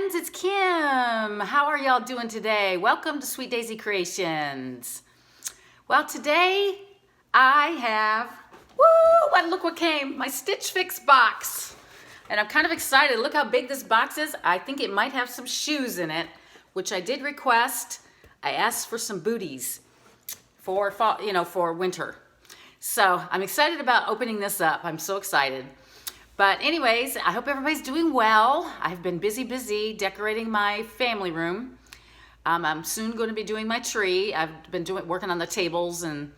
friends, it's Kim. How are y'all doing today? Welcome to Sweet Daisy Creations. Well, today I have, look what came, my Stitch Fix box. And I'm kind of excited. Look how big this box is. I think it might have some shoes in it, which I did request. I asked for some booties for fall, for winter. So I'm excited about opening this up. I'm so excited. But anyways, I hope everybody's doing well. I've been busy decorating my family room. I'm soon going to be doing my tree. I've been working on the tables and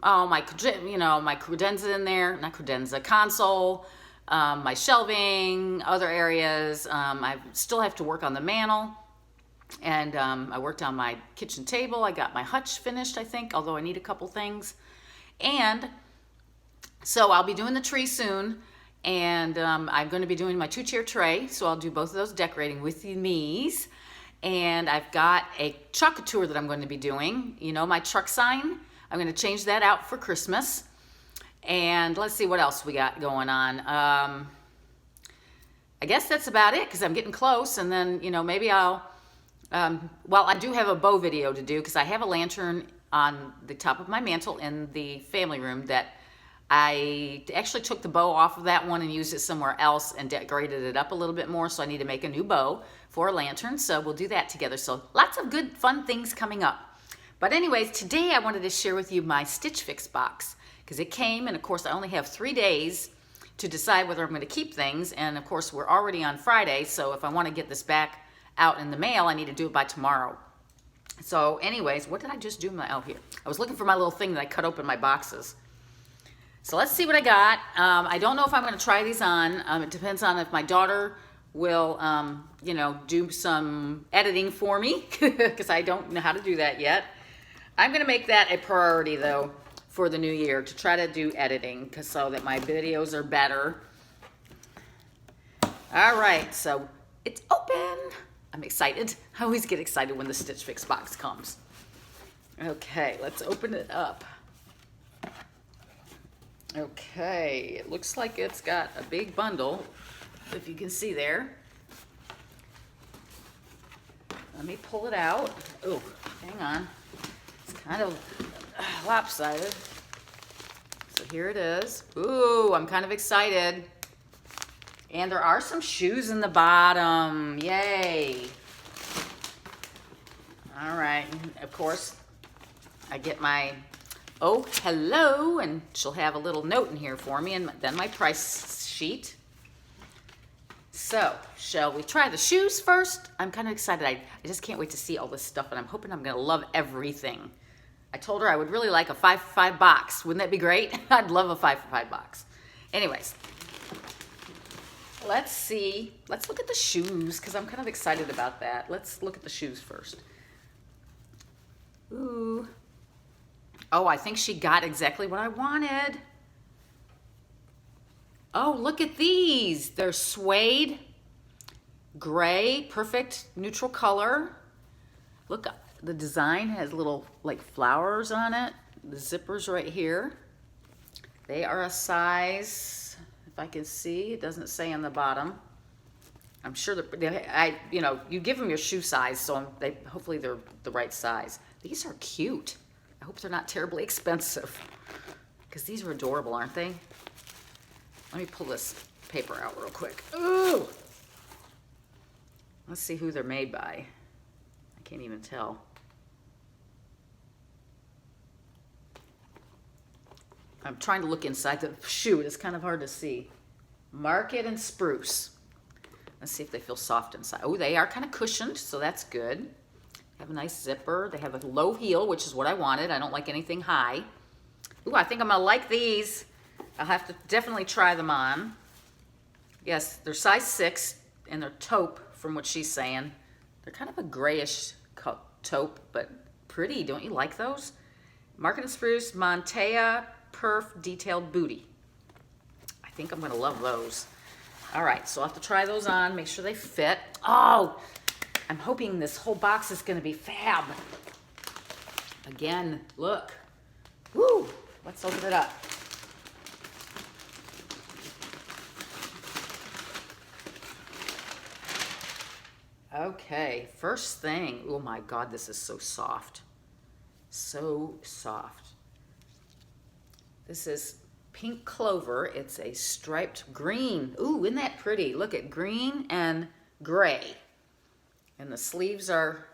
my credenza in there, not credenza, console, my shelving, other areas. I still have to work on the mantle. And I worked on my kitchen table. I got my hutch finished, I think, although I need a couple things. And so I'll be doing the tree soon. And I'm going to be doing my 2-chair tray, so I'll do both of those decorating with me's. And I've got a chocolate tour that I'm going to be doing. You know, my truck sign, I'm going to change that out for Christmas. And let's see what else we got going on. I guess that's about it, because I'm getting close. And then, maybe I'll, I do have a bow video to do, because I have a lantern on the top of my mantle in the family room that I actually took the bow off of that one and used it somewhere else and decorated it up a little bit more, so I need to make a new bow for a lantern, so we'll do that together. So lots of good, fun things coming up. But anyways, today I wanted to share with you my Stitch Fix box, because it came, and of course I only have 3 days to decide whether I'm going to keep things, and of course we're already on Friday, so if I want to get this back out in the mail, I need to do it by tomorrow. So anyways, what did I just do? Here. I was looking for my little thing that I cut open my boxes. So let's see what I got. I don't know if I'm going to try these on. It depends on if my daughter will, do some editing for me, because I don't know how to do that yet. I'm going to make that a priority, though, for the new year, to try to do editing, so that my videos are better. All right, so it's open. I'm excited. I always get excited when the Stitch Fix box comes. Okay, let's open it up. Okay, it looks like it's got a big bundle, if you can see there. Let me pull it out. Oh, hang on. It's kind of lopsided. So here it is. Ooh, I'm kind of excited. And there are some shoes in the bottom. Yay. All right, of course, I get my oh, hello, and she'll have a little note in here for me, and then my price sheet. So, shall we try the shoes first? I'm kind of excited. I just can't wait to see all this stuff, and I'm hoping I'm going to love everything. I told her I would really like a 5 for $5 box. Wouldn't that be great? I'd love a 5 for $5 box. Anyways, let's see. Let's look at the shoes, because I'm kind of excited about that. Let's look at the shoes first. Ooh. Oh, I think she got exactly what I wanted. Oh, look at these. They're suede, gray, perfect neutral color. Look, the design has little like flowers on it. The zipper's right here. They are a size, if I can see, it doesn't say on the bottom. I'm sure that you give them your shoe size, so hopefully they're the right size. These are cute. I hope they're not terribly expensive, because these are adorable, aren't they? Let me pull this paper out real quick. Ooh! Let's see who they're made by. I can't even tell. I'm trying to look inside the shoe. It's kind of hard to see. Market and Spruce. Let's see if they feel soft inside. Oh, they are kind of cushioned, so that's good. Have a nice zipper. They have a low heel, which is what I wanted. I don't like anything high. Ooh, I think I'm gonna like these. I'll have to definitely try them on. Yes, they're size 6, and they're taupe, from what she's saying. They're kind of a grayish taupe, but pretty. Don't you like those? Market and Spruce Montea Perf Detailed Booty. I think I'm gonna love those. All right, so I'll have to try those on, make sure they fit. Oh! I'm hoping this whole box is going to be fab. Again, look. Woo! Let's open it up. Okay, first thing. Oh my God, this is so soft. So soft. This is Pink Clover. It's a striped green. Ooh, isn't that pretty? Look at green and gray. And the sleeves are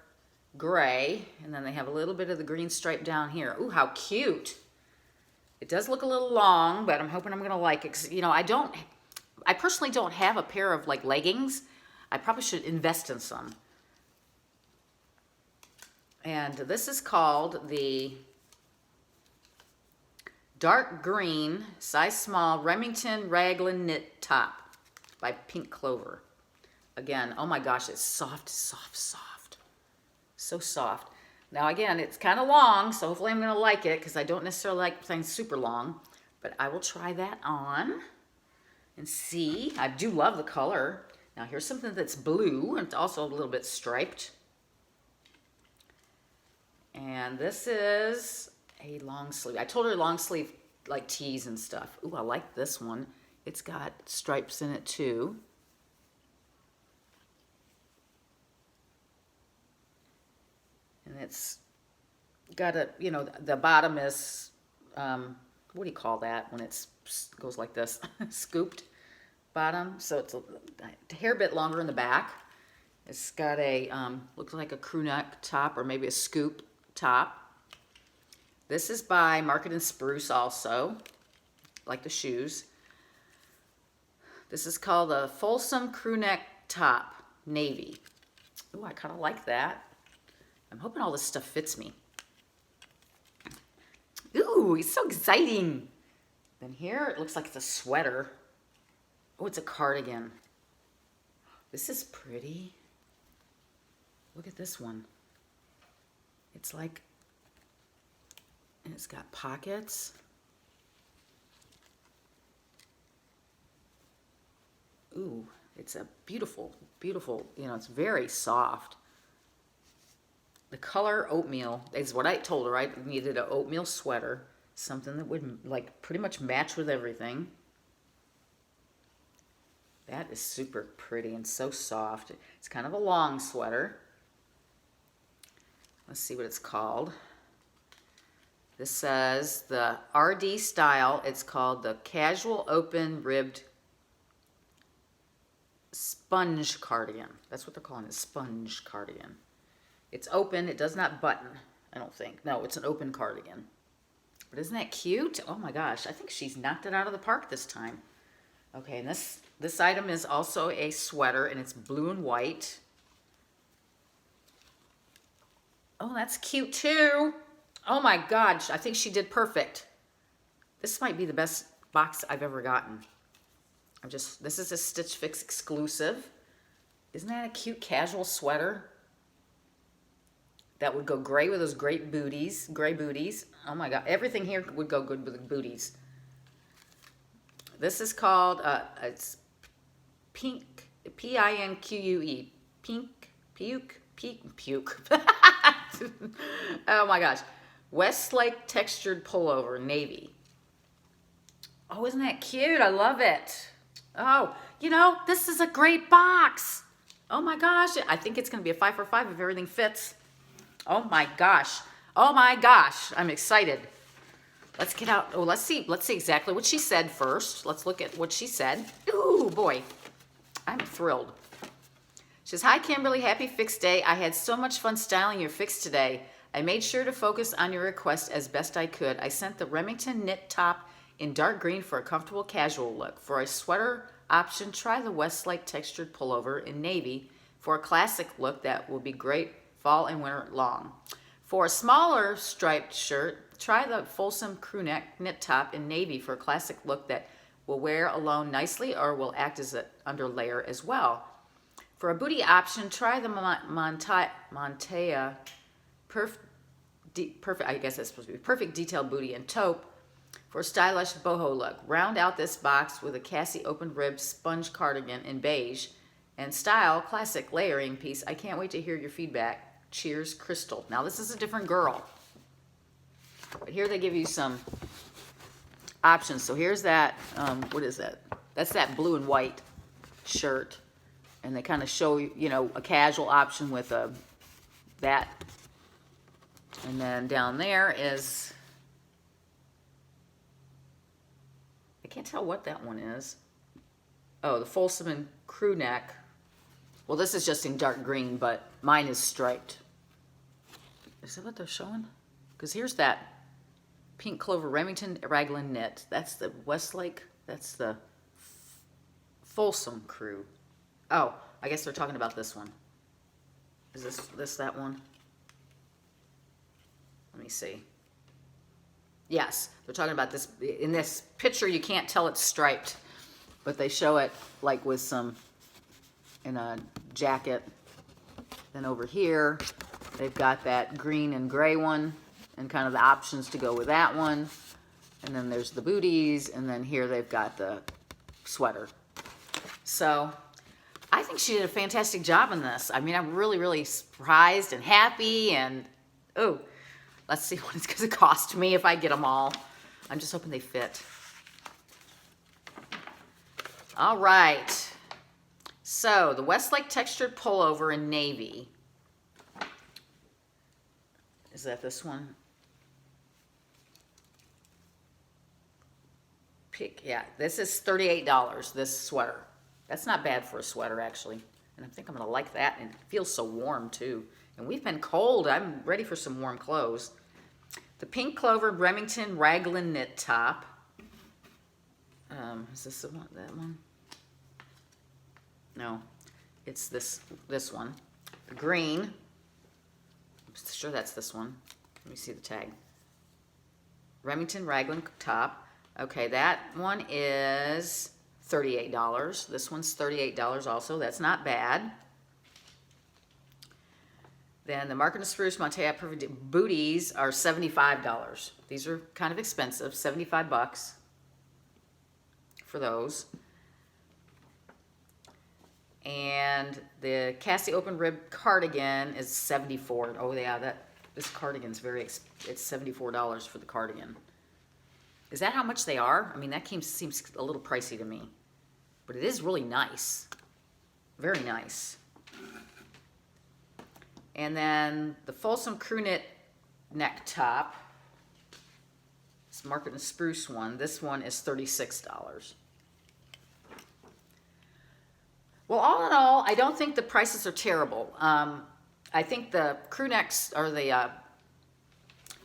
gray, and then they have a little bit of the green stripe down here. Ooh, how cute. It does look a little long, but I'm hoping I'm gonna like it. 'Cause, you know, I personally don't have a pair of like leggings. I probably should invest in some. And this is called the dark green, size small, Remington Raglan knit top by Pink Clover. Again, oh my gosh, it's soft, soft, soft. So soft. Now again, it's kind of long, so hopefully I'm gonna like it because I don't necessarily like things super long, but I will try that on and see. I do love the color. Now here's something that's blue and it's also a little bit striped. And this is a long sleeve. I told her long sleeve like tees and stuff. Ooh, I like this one. It's got stripes in it too. And it's got a, you know, the bottom is, what do you call that when it goes like this? Scooped bottom. So it's a hair bit longer in the back. It's got a, looks like a crew neck top or maybe a scoop top. This is by Market and Spruce also, like the shoes. This is called a Folsom crew neck top, navy. Ooh, I kind of like that. I'm hoping all this stuff fits me. Ooh, it's so exciting. Then here, it looks like it's a sweater. Oh, it's a cardigan. This is pretty. Look at this one. It's like, and it's got pockets. Ooh, it's a beautiful, beautiful, you know, it's very soft. The color oatmeal is what I told her. I needed an oatmeal sweater, something that would like pretty much match with everything. That is super pretty and so soft. It's kind of a long sweater. Let's see what it's called. This says the RD style. It's called the Casual Open Ribbed Sponge Cardigan. That's what they're calling it, sponge cardigan. It's open. It does not button, I don't think. No, it's an open cardigan. But isn't that cute? Oh my gosh, I think she's knocked it out of the park this time. Okay, and this item is also a sweater, and it's blue and white. Oh, that's cute too. Oh my gosh, I think she did perfect. This might be the best box I've ever gotten. This is a Stitch Fix exclusive. Isn't that a cute casual sweater? That would go great with those great booties, gray booties. Oh my God, everything here would go good with the booties. This is called, it's Pink, P-I-N-Q-U-E, Pink, Puke. Oh my gosh. Westlake textured pullover, navy. Oh, isn't that cute? I love it. Oh, you know, this is a great box. Oh my gosh. I think it's going to be a 5 for 5 if everything fits. Oh my gosh. Oh my gosh. I'm excited. Let's get out. Oh, let's see exactly what she said first. Let's look at what she said. Ooh, boy. I'm thrilled. She says, hi, Kimberly. Happy Fix Day. I had so much fun styling your fix today. I made sure to focus on your request as best I could. I sent the Remington knit top in dark green for a comfortable casual look. For a sweater option, try the Westlake textured pullover in navy for a classic look that will be great fall and winter long. For a smaller striped shirt, try the Folsom crew neck knit top in navy for a classic look that will wear alone nicely or will act as an underlayer as well. For a booty option, try the Montea perfect, I guess that's supposed to be perfect detail booty and taupe for a stylish boho look. Round out this box with a Cassie open rib sponge cardigan in beige and style classic layering piece. I can't wait to hear your feedback. Cheers, Crystal. Now this is a different girl, but here they give you some options. So here's that, what is that? That's that blue and white shirt. And they kind of show you know, a casual option with that. And then down there is, I can't tell what that one is. Oh, the Folsom and crew neck. Well, this is just in dark green, but mine is striped. Is that what they're showing? Because here's that pink clover Remington raglan knit. That's the Westlake. That's the Folsom crew. Oh, I guess they're talking about this one. Is this that one? Let me see. Yes, they're talking about this. In this picture, you can't tell it's striped, but they show it like with some, in a jacket. Then over here, they've got that green and gray one, and kind of the options to go with that one. And then there's the booties, and then here they've got the sweater. So I think she did a fantastic job in this. I mean, I'm really, really surprised and happy, and oh, let's see what it's going to cost me if I get them all. I'm just hoping they fit. All right. So the Westlake textured pullover in navy. Is that this one? Yeah, this is $38, this sweater. That's not bad for a sweater, actually. And I think I'm going to like that. And it feels so warm, too. And we've been cold. I'm ready for some warm clothes. The pink clover Remington raglan knit top. Is this the one? That one? No. It's this one. The green. I'm sure that's this one. Let me see the tag. Remington raglan top. Okay, that one is $38. This one's $38 also. That's not bad. Then the Market & Spruce Montea booties are $75. These are kind of expensive, 75 bucks for those. And the Cassie open rib cardigan is $74. Oh yeah, this cardigan's it's $74 for the cardigan. Is that how much they are? I mean, that seems a little pricey to me. But it is really nice. Very nice. And then the Folsom crew knit neck top. It's Market & Spruce one. This one is $36. Well, all in all, I don't think the prices are terrible. I think the crew necks, or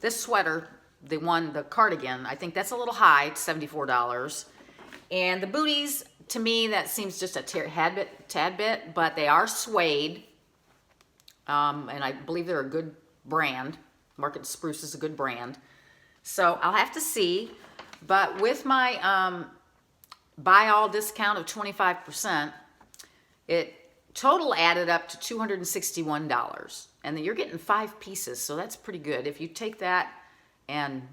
this sweater, the cardigan, I think that's a little high, $74. And the booties, to me, that seems just a tad bit, but they are suede. And I believe they're a good brand. Market & Spruce is a good brand. So I'll have to see. But with my buy all discount of 25%, it total added up to $261. And then you're getting 5 pieces, so that's pretty good. If you take that and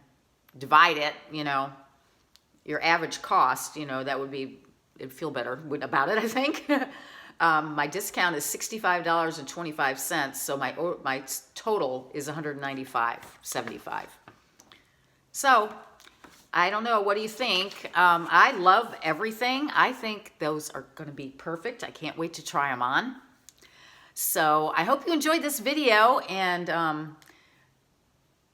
divide it, you know, your average cost, you know, that would be, it'd feel better about it, I think. My discount is $65.25, so my total is $195.75. So I don't know, what do you think? I love everything. I think those are going to be perfect. I can't wait to try them on. So I hope you enjoyed this video, and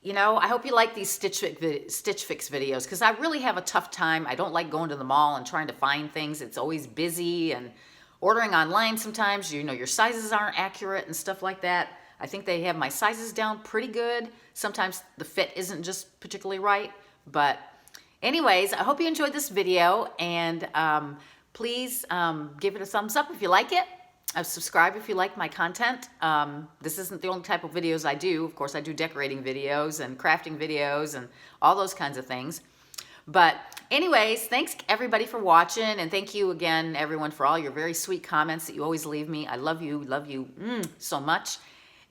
you know, I hope you like these Stitch Fix videos, because I really have a tough time. I don't like going to the mall and trying to find things. It's always busy, and ordering online sometimes, you know, your sizes aren't accurate and stuff like that. I think they have my sizes down pretty good. Sometimes the fit isn't just particularly right. But anyways, I hope you enjoyed this video, and please give it a thumbs up if you like it. Subscribe if you like my content. This isn't the only type of videos I do. Of course, I do decorating videos and crafting videos and all those kinds of things. But anyways, thanks everybody for watching, and thank you again, everyone, for all your very sweet comments that you always leave me. I love you so much.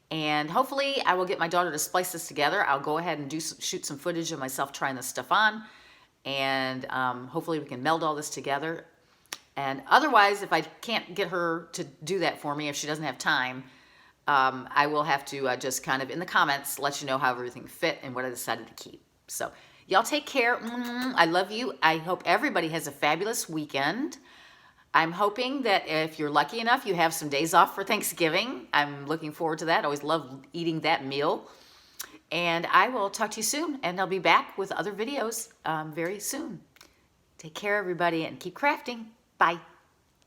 And hopefully I will get my daughter to splice this together. I'll go ahead and shoot some footage of myself trying this stuff on, and hopefully we can meld all this together. And otherwise, if I can't get her to do that for me, if she doesn't have time, I will have to just kind of in the comments let you know how everything fit and what I decided to keep. So y'all take care. I love you. I hope everybody has a fabulous weekend. I'm hoping that if you're lucky enough, you have some days off for Thanksgiving. I'm looking forward to that. I always love eating that meal. And I will talk to you soon, and I'll be back with other videos very soon. Take care, everybody, and keep crafting. Bye.